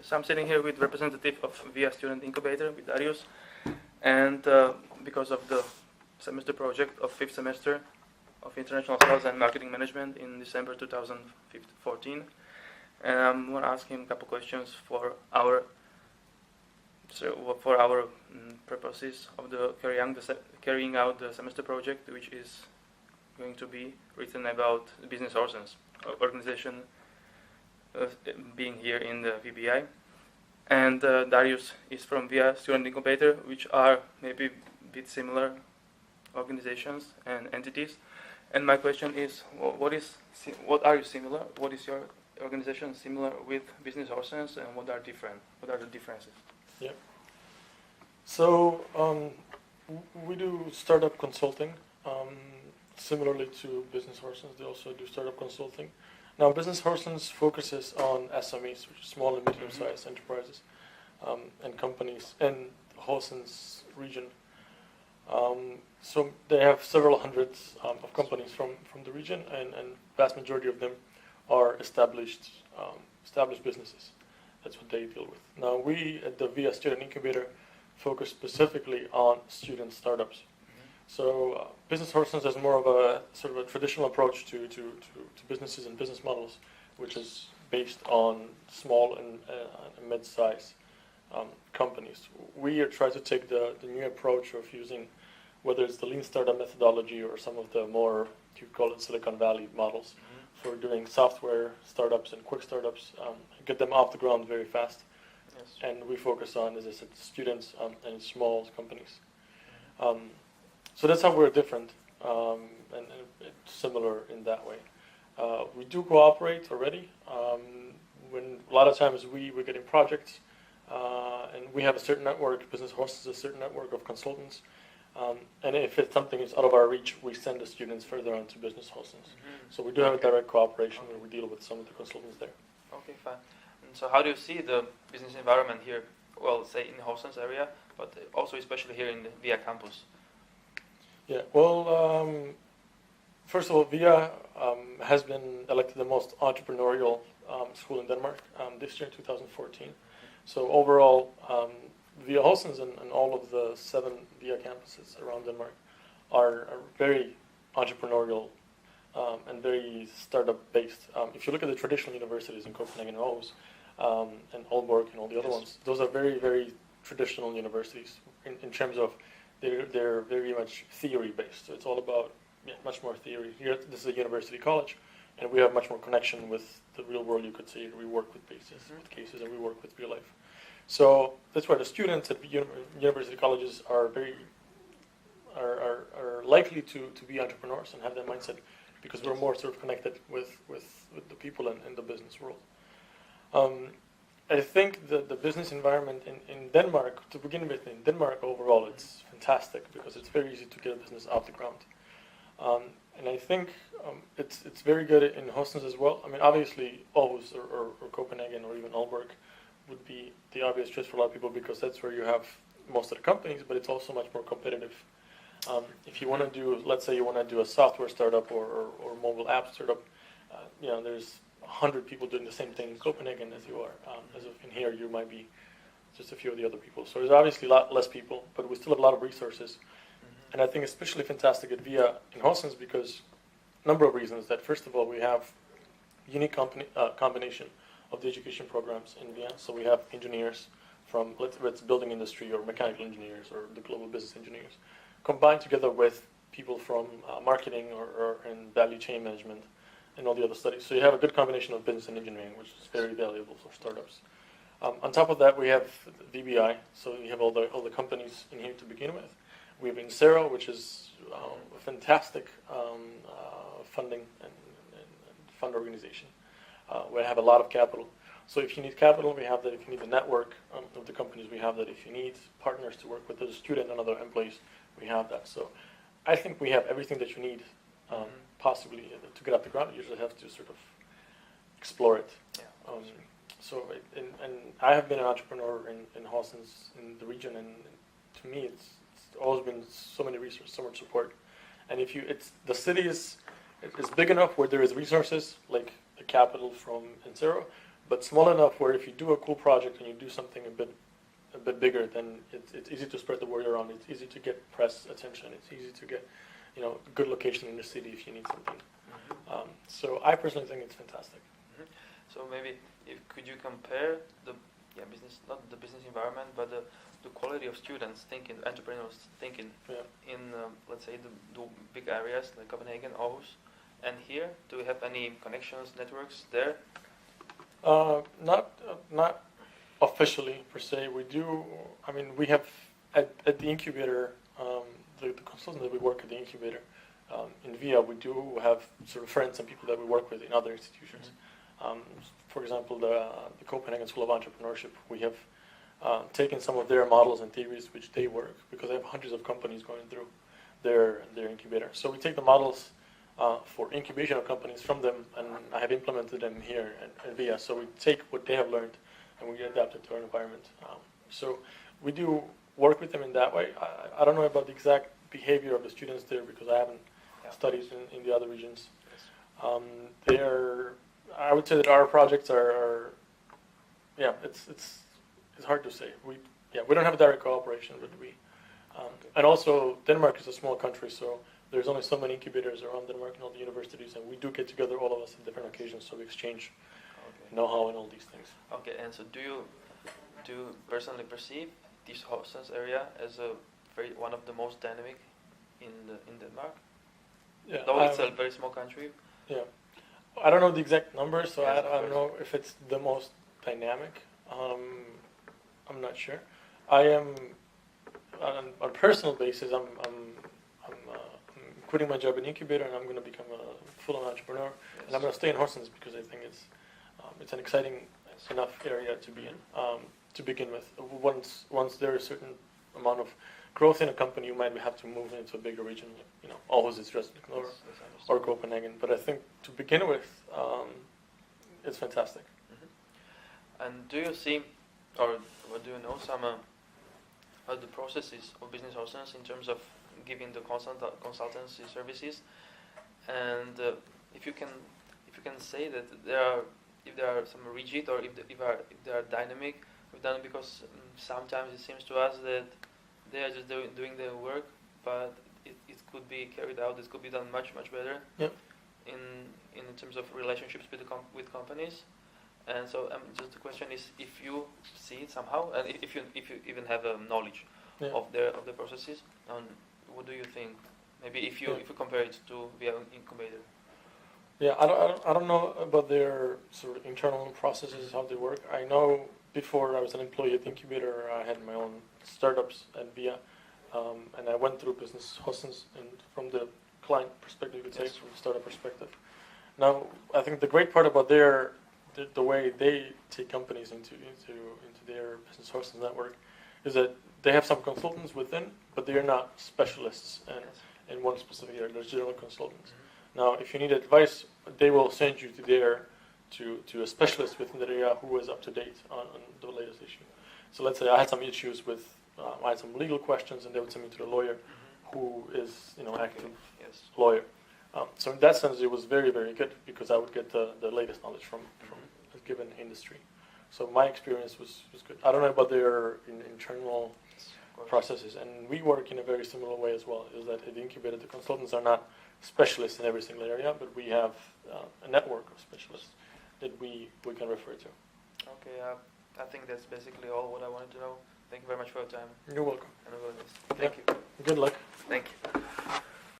So I'm sitting here with representative of VIA Student Incubator, with Darius, and because of the semester project of 5th semester of International Sales and Marketing Management in December 2014, and I'm going to ask him a couple questions for our purposes of the carrying out the semester project, which is going to be written about the business organization being here in the VBI. And Darius is from VIA Student Incubator, which are maybe a bit similar organizations and entities. And my question is, what are you similar? What is your organization similar with Business Horsens, and what are different? What are the differences? Yeah. So we do startup consulting. Similarly to Business Horsens, they also do startup consulting. Now, Business Horsens focuses on SMEs, which is small and medium-sized enterprises and companies in the Horsens region. So they have several hundreds of companies from the region, and vast majority of them are established businesses. That's what they deal with. Now, we at the VIA Student Incubator focus specifically on student startups. So Business Horsens has more of a sort of a traditional approach to businesses and business models, which is based on small and mid-size companies. We try to take the new approach of using, whether it's the lean startup methodology or some of the more, you call it Silicon Valley models, for doing software startups and quick startups, get them off the ground very fast. Yes. And we focus on, as I said, students and small companies. So that's how we're different and it's similar in that way. We do cooperate already. When a lot of times we're getting projects, and we have a certain network. Business Horsens is a certain network of consultants, and if it's something is out of our reach, we send the students further on to Business Horsens. So we do have a direct cooperation where we deal with some of the consultants there. Okay, fine. And so how do you see the business environment here? Well, say in the Horsens area, but also especially here in the VIA campus. Yeah, well, first of all, VIA has been elected the most entrepreneurial school in Denmark this year, 2014. So overall, VIA Horsens and all of the 7 VIA campuses around Denmark are very entrepreneurial and very startup-based. If you look at the traditional universities in Copenhagen and Aarhus and Aalborg and all the other ones, those are very, very traditional universities in terms of they're very much theory-based. So it's all about much more theory. Here, this is a university college, and we have much more connection with the real world, you could say. We work with cases, and we work with real life. So that's why the students at university colleges are likely to be entrepreneurs and have that mindset, because we're more sort of connected with the people in the business world. I think the business environment in Denmark, to begin with, in Denmark overall, it's fantastic because it's very easy to get a business off the ground. And I think it's very good in Horsens as well. I mean, obviously, Aarhus or Copenhagen or even Aalborg would be the obvious choice for a lot of people, because that's where you have most of the companies, but it's also much more competitive. If you want to do, let's say you want to do a software startup or mobile app startup, there's 100 people doing the same thing in Copenhagen as you are. As of in here, you might be just a few of the other people. So there's obviously a lot less people, but we still have a lot of resources. And I think especially fantastic at VIA in Horsens because a number of reasons. That first of all, we have unique combination of the education programs in VIA. So we have engineers from, let's building industry or mechanical engineers or the global business engineers, combined together with people from marketing or in value chain management and all the other studies. So you have a good combination of business and engineering, which is very valuable for startups. On top of that, we have VBI, so you have all the companies in here to begin with. We have Insero, which is a fantastic funding and fund organization. We have a lot of capital. So if you need capital, we have that. If you need the network of the companies, we have that. If you need partners to work with, as a student and other employees, we have that. So I think we have everything that you need possibly to get off the ground. You usually have to sort of explore it. Yeah. And I have been an entrepreneur in Horsens, in the region, and to me it's always been so many resources, so much support. And the city is big enough where there is resources like the capital from Insero, but small enough where if you do a cool project and you do something a bit bigger, then it's easy to spread the word around. It's easy to get press attention. It's easy to get, good location in the city if you need something. So I personally think it's fantastic. So maybe could you compare the business, not the business environment, but the quality of students thinking, entrepreneurs thinking in let's say the big areas like Copenhagen, Aarhus, and here? Do we have any connections, networks there? Not officially per se. We do. I mean, we have at the incubator, the consultant that we work at the incubator in VIA, we do have sort of friends and people that we work with in other institutions. For example, the Copenhagen School of Entrepreneurship, we have taken some of their models and theories which they work, because they have hundreds of companies going through their incubator. So we take the models for incubation of companies from them, and I have implemented them here at VIA. So we take what they have learned and we adapt it to our environment. So we do work with them in that way. I don't know about the exact behavior of the students there, because I haven't studied in the other regions. I would say that our projects are it's hard to say. We don't have direct cooperation, but and also Denmark is a small country, so there's only so many incubators around Denmark and all the universities, and we do get together, all of us, on different occasions, so we exchange know-how and all these things. Okay, and so do you personally perceive this Horsens area as one of the most dynamic in Denmark? Yeah, though it's a very small country. Yeah, I don't know the exact numbers, so I don't know if it's the most dynamic. I'm not sure. I am on a personal basis. I'm quitting my job in incubator, and I'm going to become a full-on entrepreneur. And I'm going to stay in Horsens because I think it's an exciting enough area to be in to begin with. Once there is a certain amount of growth in a company, you might have to move into a bigger region, Aarhus is just or Copenhagen. But I think to begin with, it's fantastic. And do you see, or do you know some of the processes of Business Horsens in terms of giving the consultancy services? And if you can say that if there are some rigid or if they are dynamic, we've done it because sometimes it seems to us that they are just doing their work, but it could be carried out. It could be done much better. Yep. In terms of relationships with companies. And so just the question is, if you see it somehow, and if you even have knowledge of the processes, what do you think? Maybe if you compare it to VIA Incubator. Yeah, I don't know about their sort of internal processes, how they work. I know before I was an employee at the incubator, I had my own startups at VIA, and I went through Business Horsens, and from the client perspective, you could say, from the startup perspective. Now, I think the great part about the way they take companies into their Business Horsens network is that they have some consultants within, but they are not specialists in one specific area. They're general consultants. Now, if you need advice, they will send you to a specialist within the area who is up to date on the latest issue. So let's say I had some issues with, I had some legal questions, and they would send me to the lawyer who is, active lawyer. So in that sense, it was very, very good because I would get the latest knowledge from a given industry. So my experience was good. I don't know about their internal processes, and we work in a very similar way as well. Is that at the incubator, the consultants are not specialists in every single area, but we have a network of specialists that we can refer to. Okay, I think that's basically all what I wanted to know. Thank you very much for your time. You're welcome. Thank you. Good luck. Thank you.